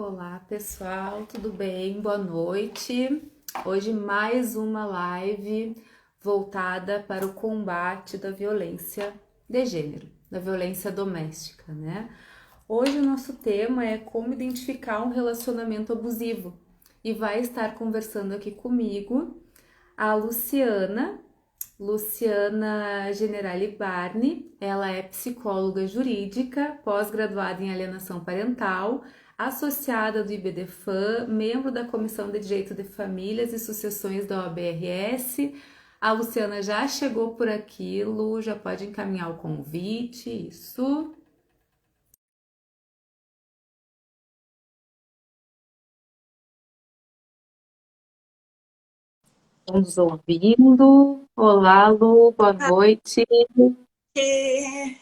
Olá, pessoal, tudo bem? Boa noite. Hoje mais uma live voltada para o combate da violência de gênero, da violência doméstica, né? Hoje o nosso tema é como identificar um relacionamento abusivo e vai estar conversando aqui comigo a Luciana Generali Barni. Ela é psicóloga jurídica, pós-graduada em alienação parental, associada do IBDFAM, membro da Comissão de Direito de Famílias e Sucessões da OAB-RS. A Luciana já chegou por aqui, Lu, já pode encaminhar o convite, isso. Estão nos ouvindo? Olá, Lu, boa noite. É,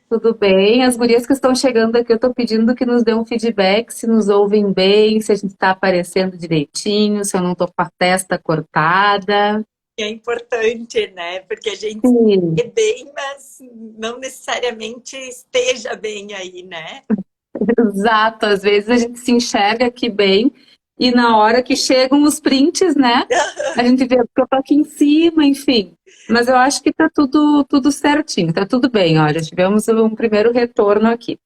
Tudo bem? As gurias que estão chegando aqui, eu estou pedindo que nos dê um feedback, se nos ouvem bem, se a gente está aparecendo direitinho, se eu não estou com a testa cortada. é importante, né? Porque a gente Sim, é bem, mas não necessariamente esteja bem aí, né? exato. Às vezes a gente se enxerga aqui bem e na hora que chegam os prints, né? A gente vê que eu tô aqui em cima, enfim. Mas eu acho que tá tudo certinho, tá tudo bem. Olha, tivemos um primeiro retorno aqui.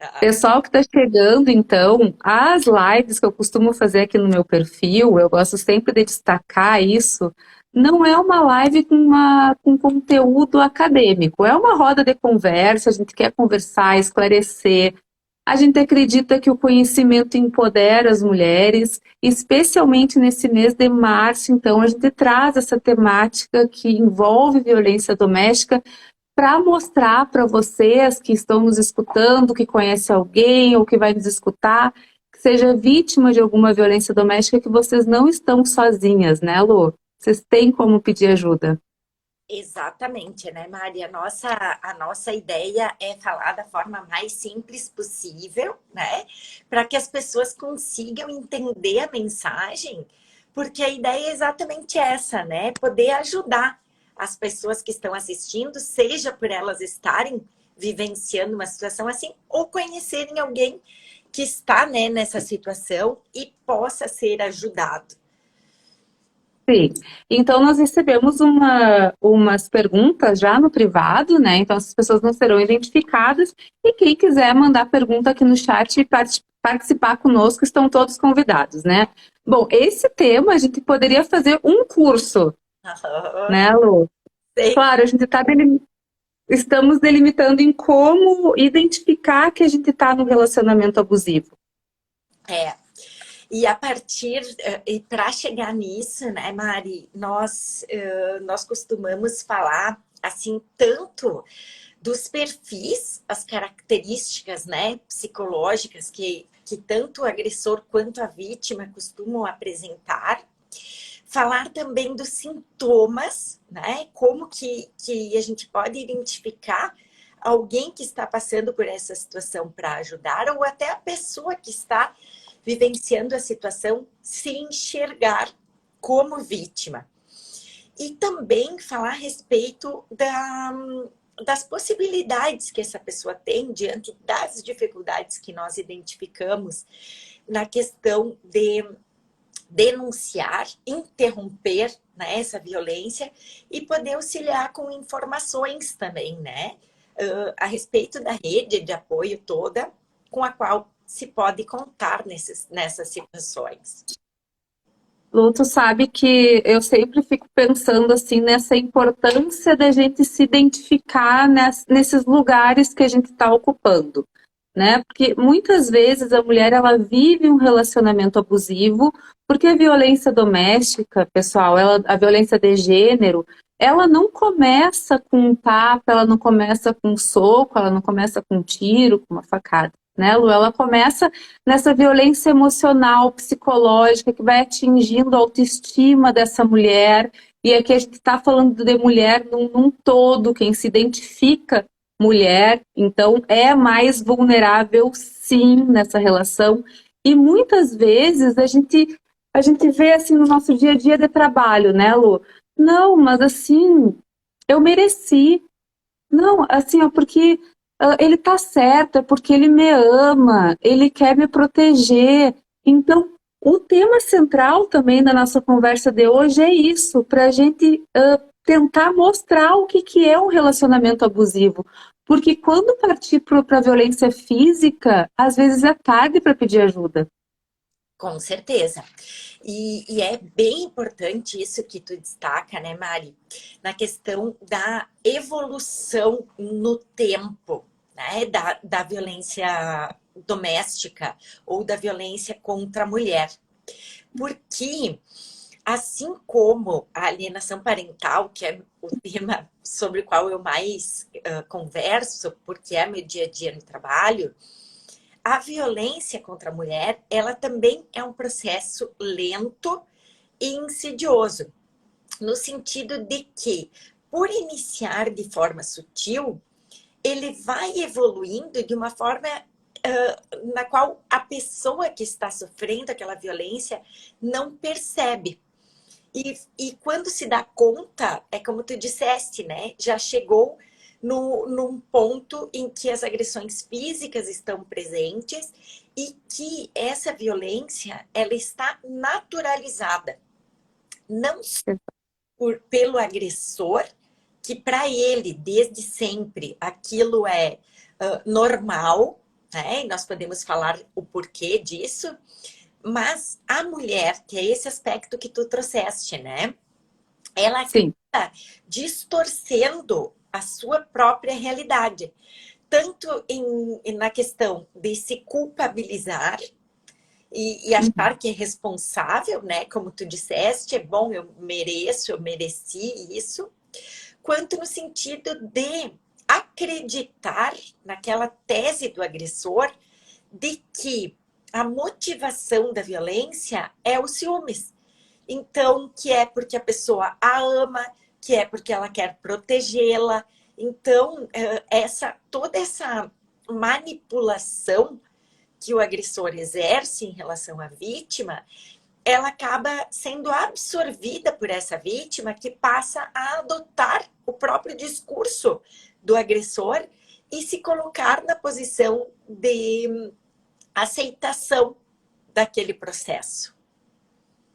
Ah, Pessoal que está chegando, então, as lives que eu costumo fazer aqui no meu perfil, eu gosto sempre de destacar isso, não é uma live com conteúdo acadêmico, é uma roda de conversa, a gente quer conversar, esclarecer. A gente acredita que o conhecimento empodera as mulheres, especialmente nesse mês de março, então, a gente traz essa temática que envolve violência doméstica para mostrar para vocês que estão nos escutando, que conhece alguém ou que vai nos escutar, que seja vítima de alguma violência doméstica, que vocês não estão sozinhas, né, Lu? Vocês têm como pedir ajuda. exatamente, né, Mari? A nossa ideia é falar da forma mais simples possível, né? Para que as pessoas consigam entender a mensagem, porque a ideia é exatamente essa, né? Poder ajudar as pessoas que estão assistindo, seja por elas estarem vivenciando uma situação assim, ou conhecerem alguém que está, né, nessa situação e possa ser ajudado. Sim. Então, nós recebemos umas perguntas já no privado, né? Então, essas pessoas não serão identificadas. E quem quiser mandar pergunta aqui no chat e participar conosco, estão todos convidados, né? Bom, esse tema a gente poderia fazer um curso, né, Lu? Claro, a gente estamos delimitando em como identificar que a gente está no relacionamento abusivo. É, e a partir, e para chegar nisso, né, Mari, nós costumamos falar assim tanto dos perfis, as características, né, psicológicas que tanto o agressor quanto a vítima costumam apresentar, falar também dos sintomas, né, como que a gente pode identificar alguém que está passando por essa situação para ajudar, ou até a pessoa que está vivenciando a situação se enxergar como vítima. E também falar a respeito das possibilidades que essa pessoa tem diante das dificuldades que nós identificamos na questão de denunciar, interromper, né, essa violência e poder auxiliar com informações também, né, a respeito da rede de apoio toda com a qual se pode contar nessas situações. Lu, tu sabe que eu sempre fico pensando assim nessa importância da gente se identificar nesses lugares que a gente está ocupando, né? Porque muitas vezes a mulher ela vive um relacionamento abusivo, porque a violência doméstica, pessoal, a violência de gênero, ela não começa com um tapa, ela não começa com um soco, ela não começa com um tiro, com uma facada, né, Lu? Ela começa nessa violência emocional, psicológica, que vai atingindo a autoestima dessa mulher. E aqui a gente está falando de mulher num todo, quem se identifica mulher, então é mais vulnerável sim nessa relação. E muitas vezes a gente vê assim no nosso dia a dia de trabalho, né, Lu? Não, mas assim, eu mereci. Não, assim, ó, porque ele tá certo, é porque ele me ama, ele quer me proteger. Então, o tema central também da nossa conversa de hoje é isso, para a gente tentar mostrar o que é um relacionamento abusivo. Porque quando partir para a violência física, às vezes é tarde para pedir ajuda. Com certeza. E é bem importante isso que tu destaca, né, Mari? Na questão da evolução no tempo, né, da violência doméstica ou da violência contra a mulher. Porque, assim como a alienação parental, que é o tema sobre o qual eu mais converso, porque é meu dia a dia no trabalho, a violência contra a mulher, ela também é um processo lento e insidioso, no sentido de que, por iniciar de forma sutil, ele vai evoluindo de uma forma na qual a pessoa que está sofrendo aquela violência não percebe. E quando se dá conta, é como tu disseste, né? Já chegou num ponto em que as agressões físicas estão presentes e que essa violência, ela está naturalizada. Não só pelo agressor, que para ele, desde sempre, aquilo é normal, né? E nós podemos falar o porquê disso, mas a mulher, que é esse aspecto que tu trouxeste, né? Ela Sim. acaba distorcendo a sua própria realidade. Tanto na questão de se culpabilizar e achar que é responsável, né? Como tu disseste, é bom, eu mereço, eu mereci isso. Quanto no sentido de acreditar naquela tese do agressor de que a motivação da violência é o ciúmes. Então, que é porque a pessoa a ama, que é porque ela quer protegê-la. Então, toda essa manipulação que o agressor exerce em relação à vítima, ela acaba sendo absorvida por essa vítima que passa a adotar o próprio discurso do agressor e se colocar na posição de aceitação daquele processo.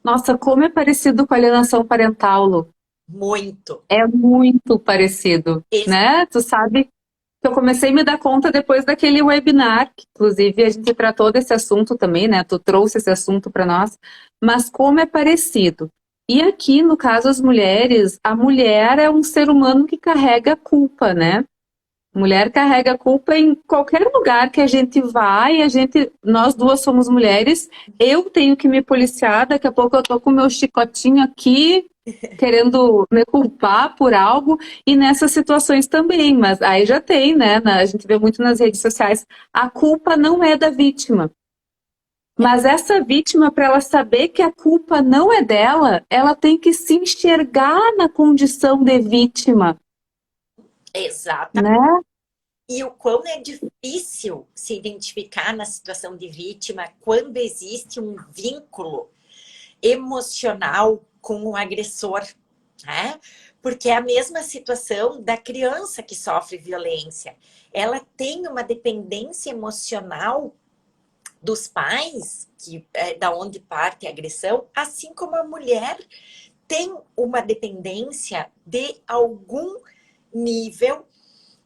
Nossa, como é parecido com a alienação parental, Lu. Muito. É muito parecido, Esse, né? Tu sabe que eu comecei a me dar conta depois daquele webinar, que inclusive a gente tratou desse assunto também, né? Tu trouxe esse assunto para nós, mas como é parecido. E aqui, no caso, as mulheres, a mulher é um ser humano que carrega culpa, né? Mulher carrega culpa em qualquer lugar que a gente vai, nós duas somos mulheres, eu tenho que me policiar, daqui a pouco eu tô com o meu chicotinho aqui, querendo me culpar por algo, e nessas situações também, mas aí já tem, né, a gente vê muito nas redes sociais, a culpa não é da vítima, mas essa vítima, para ela saber que a culpa não é dela, ela tem que se enxergar na condição de vítima, exatamente. né? E o quão é difícil se identificar na situação de vítima quando existe um vínculo emocional com o agressor, né? Porque é a mesma situação da criança que sofre violência. Ela tem uma dependência emocional dos pais, que é da onde parte a agressão, assim como a mulher tem uma dependência de algum nível,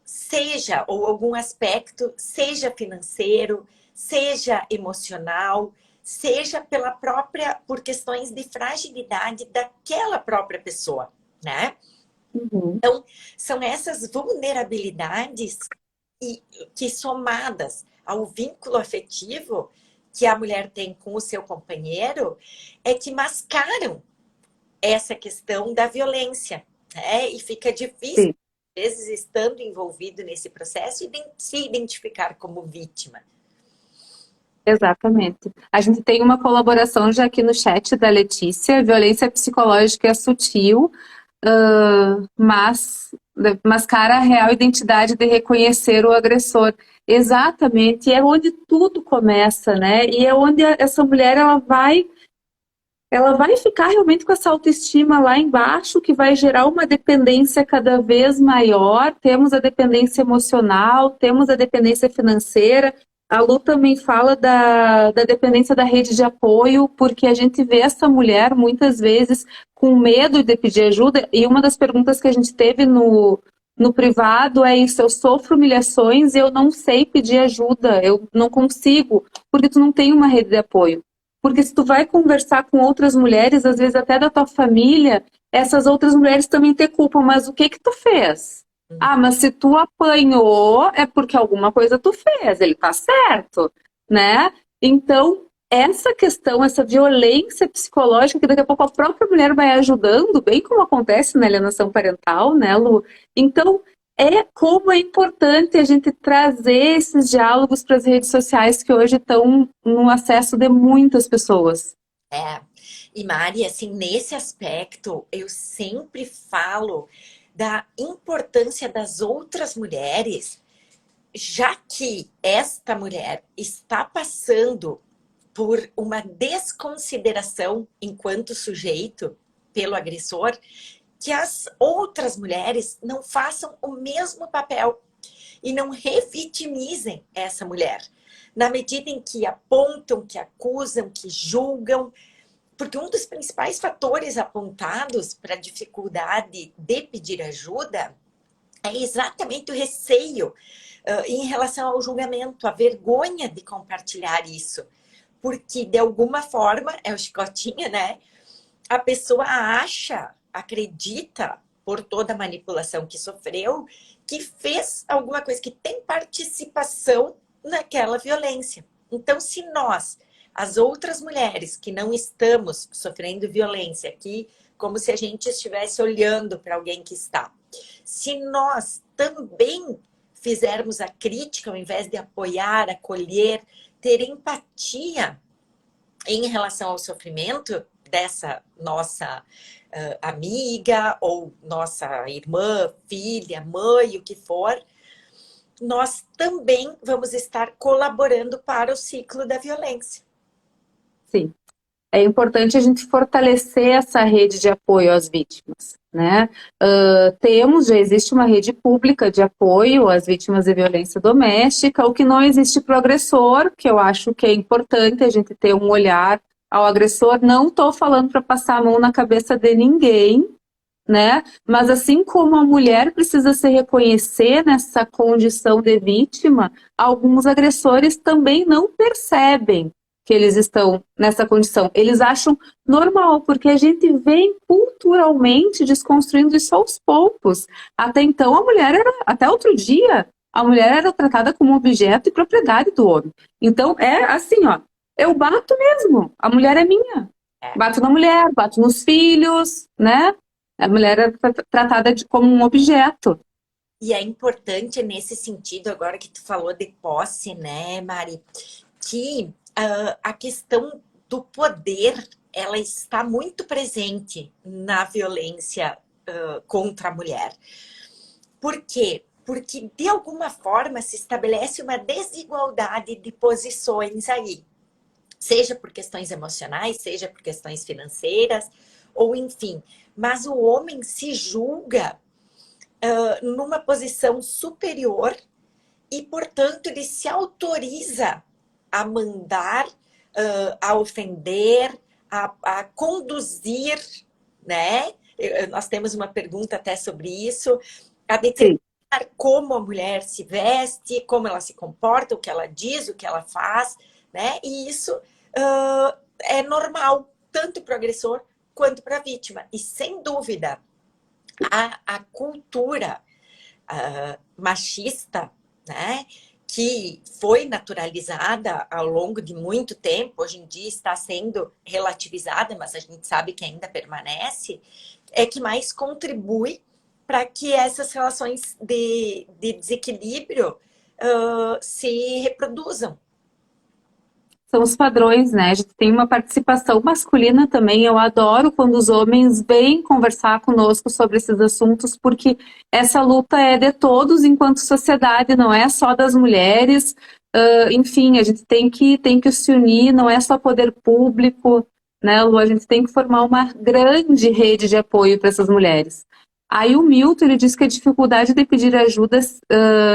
seja ou algum aspecto, seja financeiro, seja emocional, seja por questões de fragilidade daquela própria pessoa, né? Uhum. Então, são essas vulnerabilidades que somadas ao vínculo afetivo que a mulher tem com o seu companheiro, é que mascaram essa questão da violência, né? E fica difícil, Sim. às vezes, estando envolvido nesse processo, se identificar como vítima. Exatamente. A gente tem uma colaboração já aqui no chat da Letícia. Violência psicológica é sutil, mas mascara a real identidade de reconhecer o agressor. Exatamente. E é onde tudo começa, né? E é onde essa mulher ela vai ela vai ficar realmente com essa autoestima lá embaixo, que vai gerar uma dependência cada vez maior. Temos a dependência emocional, temos a dependência financeira. A Lu também fala da dependência da rede de apoio, porque a gente vê essa mulher muitas vezes com medo de pedir ajuda. E uma das perguntas que a gente teve no privado é isso: eu sofro humilhações e eu não sei pedir ajuda, eu não consigo, porque tu não tem uma rede de apoio. Porque se tu vai conversar com outras mulheres, às vezes até da tua família, essas outras mulheres também te culpam, mas o que que tu fez? Ah, mas se tu apanhou, é porque alguma coisa tu fez, ele tá certo, né? Então, essa questão, essa violência psicológica, que daqui a pouco a própria mulher vai ajudando, bem como acontece na alienação parental, né, Lu? Então, como é importante a gente trazer esses diálogos para as redes sociais que hoje estão no acesso de muitas pessoas. É, e Mari, assim, nesse aspecto, eu sempre falo da importância das outras mulheres, já que esta mulher está passando por uma desconsideração enquanto sujeito pelo agressor, que as outras mulheres não façam o mesmo papel e não revitimizem essa mulher, na medida em que apontam, que acusam, que julgam, porque um dos principais fatores apontados para a dificuldade de pedir ajuda é exatamente o receio em relação ao julgamento, a vergonha de compartilhar isso. Porque, de alguma forma, é o chicotinho, né? A pessoa acha, acredita, por toda a manipulação que sofreu, que fez alguma coisa, que tem participação naquela violência. Então, se nós, as outras mulheres que não estamos sofrendo violência aqui, como se a gente estivesse olhando para alguém que está, se nós também fizermos a crítica, ao invés de apoiar, acolher, ter empatia em relação ao sofrimento dessa nossa amiga ou nossa irmã, filha, mãe, o que for, nós também vamos estar colaborando para o ciclo da violência. Sim. É importante a gente fortalecer essa rede de apoio às vítimas, né? Já existe uma rede pública de apoio às vítimas de violência doméstica. O que não existe para o agressor, que eu acho que é importante a gente ter um olhar ao agressor. Não estou falando para passar a mão na cabeça de ninguém, né? Mas assim como a mulher precisa se reconhecer nessa condição de vítima, alguns agressores também não percebem que eles estão nessa condição. Eles acham normal, porque a gente vem culturalmente desconstruindo isso aos poucos. Até então, até outro dia, a mulher era tratada como objeto e propriedade do homem. Então, é assim, ó, eu bato mesmo, a mulher é minha. Bato na mulher, bato nos filhos, né? A mulher era tratada como um objeto. E é importante nesse sentido, agora que tu falou de posse, né, Mari, que a questão do poder, ela está muito presente na violência contra a mulher. Por quê? Porque, de alguma forma, se estabelece uma desigualdade de posições aí. Seja por questões emocionais, seja por questões financeiras, ou enfim. Mas o homem se julga numa posição superior e, portanto, ele se autoriza a mandar, a ofender, a conduzir, né? Nós temos uma pergunta até sobre isso, a determinar como a mulher se veste, como ela se comporta, o que ela diz, o que ela faz, né? E isso é normal, tanto para o agressor quanto para a vítima. E, sem dúvida, a cultura machista, né, que foi naturalizada ao longo de muito tempo, hoje em dia está sendo relativizada, mas a gente sabe que ainda permanece, é que mais contribui para que essas relações de desequilíbrio se reproduzam. São os padrões, né? A gente tem uma participação masculina também. Eu adoro quando os homens vêm conversar conosco sobre esses assuntos, porque essa luta é de todos enquanto sociedade, não é só das mulheres. Enfim, a gente tem que se unir, não é só poder público, né, Lu? A gente tem que formar uma grande rede de apoio para essas mulheres. Aí o Milton, ele diz que a dificuldade de pedir ajuda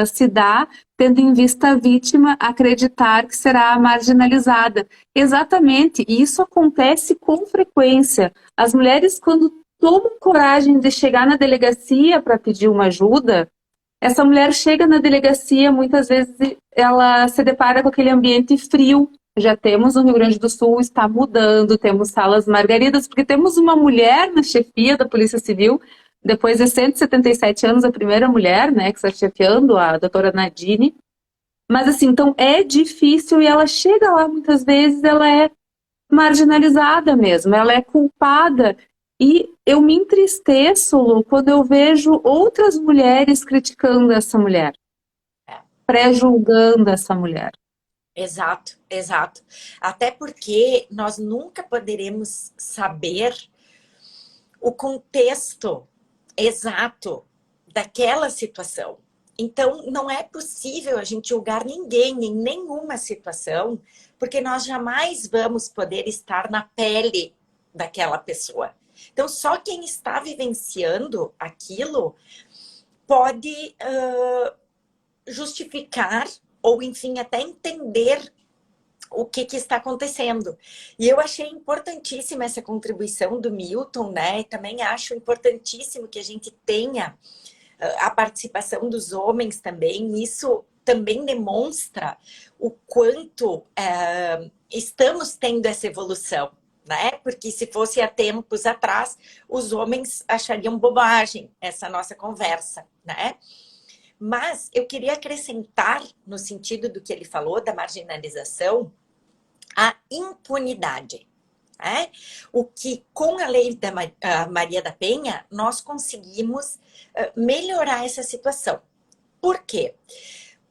se dá tendo em vista a vítima acreditar que será marginalizada. Exatamente, e isso acontece com frequência. As mulheres, quando tomam coragem de chegar na delegacia para pedir uma ajuda, essa mulher chega na delegacia, muitas vezes ela se depara com aquele ambiente frio. Já temos no Rio Grande do Sul, está mudando, temos salas margaridas, porque temos uma mulher na chefia da Polícia Civil, depois de 177 anos, a primeira mulher, né, que está chefiando, a doutora Nadine. Mas assim, então é difícil e ela chega lá muitas vezes, ela é marginalizada mesmo, ela é culpada. E eu me entristeço, Lu, quando eu vejo outras mulheres criticando essa mulher, É. pré-julgando essa mulher. Exato, exato. Até porque nós nunca poderemos saber o contexto exato daquela situação. Então, não é possível a gente julgar ninguém em nenhuma situação, porque nós jamais vamos poder estar na pele daquela pessoa. Então, só quem está vivenciando aquilo pode justificar ou, enfim, até entender o que está acontecendo. E eu achei importantíssima essa contribuição do Milton, né? E também acho importantíssimo que a gente tenha a participação dos homens também. Isso também demonstra o quanto estamos tendo essa evolução, né? Porque se fosse há tempos atrás, os homens achariam bobagem essa nossa conversa, né? Mas eu queria acrescentar, no sentido do que ele falou, da marginalização, a impunidade. Né? O que, com a lei da Maria da Penha, nós conseguimos melhorar essa situação. Por quê?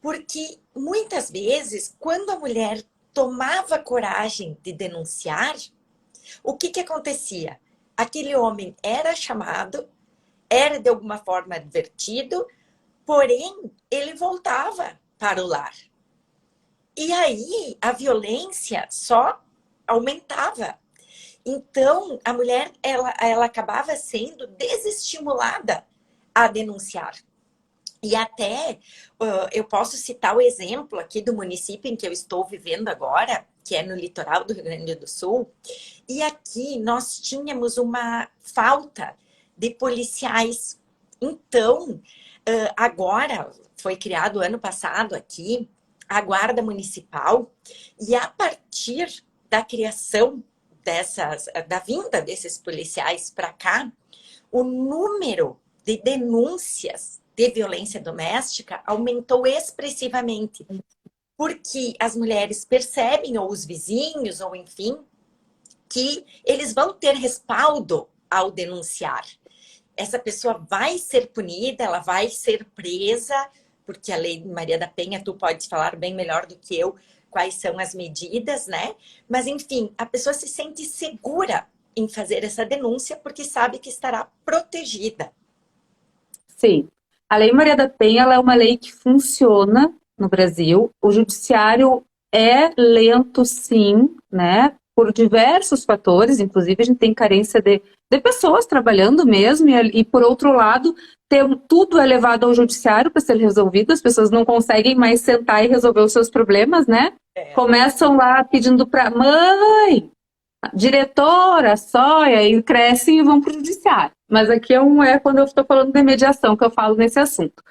Porque, muitas vezes, quando a mulher tomava coragem de denunciar, o que acontecia? Aquele homem era chamado, era de alguma forma advertido, porém, ele voltava para o lar. E aí, a violência só aumentava. Então, a mulher, ela acabava sendo desestimulada a denunciar. E até, eu posso citar o exemplo aqui do município em que eu estou vivendo agora, que é no litoral do Rio Grande do Sul. E aqui nós tínhamos uma falta de policiais. Então, agora, foi criado ano passado aqui, a Guarda Municipal, e a partir da criação da vinda desses policiais para cá, o número de denúncias de violência doméstica aumentou expressivamente, porque as mulheres percebem, ou os vizinhos, ou enfim, que eles vão ter respaldo ao denunciar. Essa pessoa vai ser punida, ela vai ser presa, porque a lei de Maria da Penha, tu pode falar bem melhor do que eu, quais são as medidas, né? Mas, enfim, a pessoa se sente segura em fazer essa denúncia porque sabe que estará protegida. Sim. A Lei Maria da Penha, ela é uma lei que funciona no Brasil. O judiciário é lento, sim, né? Por diversos fatores, inclusive a gente tem carência de pessoas trabalhando mesmo, e por outro lado, tudo é levado ao judiciário para ser resolvido, as pessoas não conseguem mais sentar e resolver os seus problemas, né? Começam lá pedindo para mãe, diretora, sóia, e crescem e vão para o judiciário. Mas aqui é quando eu estou falando de mediação que eu falo nesse assunto.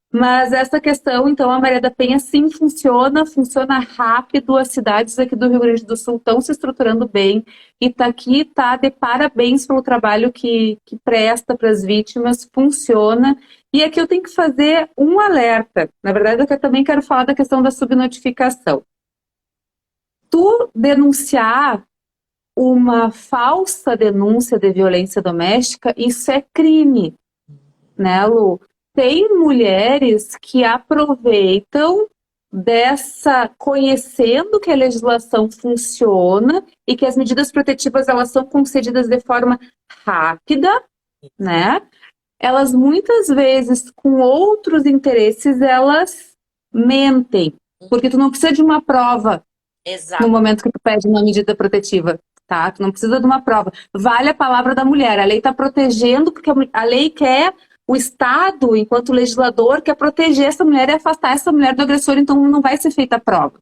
Mas essa questão, então, a Maria da Penha sim funciona rápido, as cidades aqui do Rio Grande do Sul estão se estruturando bem, e tá de parabéns pelo trabalho que presta para as vítimas, funciona. E aqui eu tenho que fazer um alerta, na verdade eu também quero falar da questão da subnotificação. Tu denunciar uma falsa denúncia de violência doméstica, isso é crime, né, Lu? Tem mulheres que aproveitam conhecendo que a legislação funciona e que as medidas protetivas elas são concedidas de forma rápida, né? Elas muitas vezes, com outros interesses, elas mentem, porque tu não precisa de uma prova no momento que tu pede uma medida protetiva. tá? Tu não precisa de uma prova. Vale a palavra da mulher. A lei está protegendo, porque a lei quer, o Estado, enquanto legislador, quer proteger essa mulher e afastar essa mulher do agressor, então não vai ser feita a prova.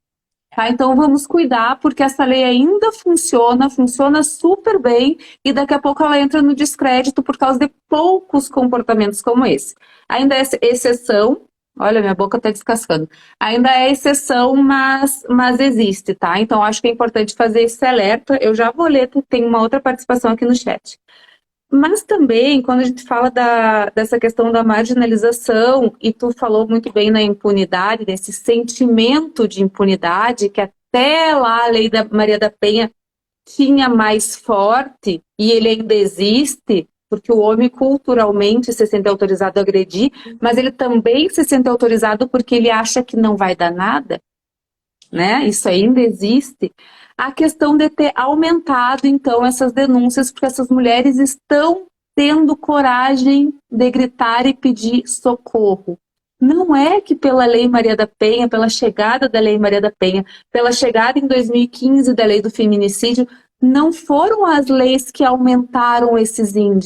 Tá? Então vamos cuidar, porque essa lei ainda funciona super bem, e daqui a pouco ela entra no descrédito por causa de poucos comportamentos como esse. Ainda é exceção, olha, minha boca está descascando. Ainda é exceção, mas existe, tá? Então acho que é importante fazer esse alerta. Eu já vou ler, tem uma outra participação aqui no chat. Mas também, quando a gente fala dessa questão da marginalização, e tu falou muito bem na impunidade, desse sentimento de impunidade, que até lá a lei da Maria da Penha tinha mais forte, e ele ainda existe, porque o homem culturalmente se sente autorizado a agredir, mas ele também se sente autorizado porque ele acha que não vai dar nada, né? Isso ainda existe. A questão de ter aumentado, então, essas denúncias, porque essas mulheres estão tendo coragem de gritar e pedir socorro. Não é que pela Lei Maria da Penha, pela chegada da Lei Maria da Penha, pela chegada em 2015 da Lei do Feminicídio, não foram as leis que aumentaram esses índices.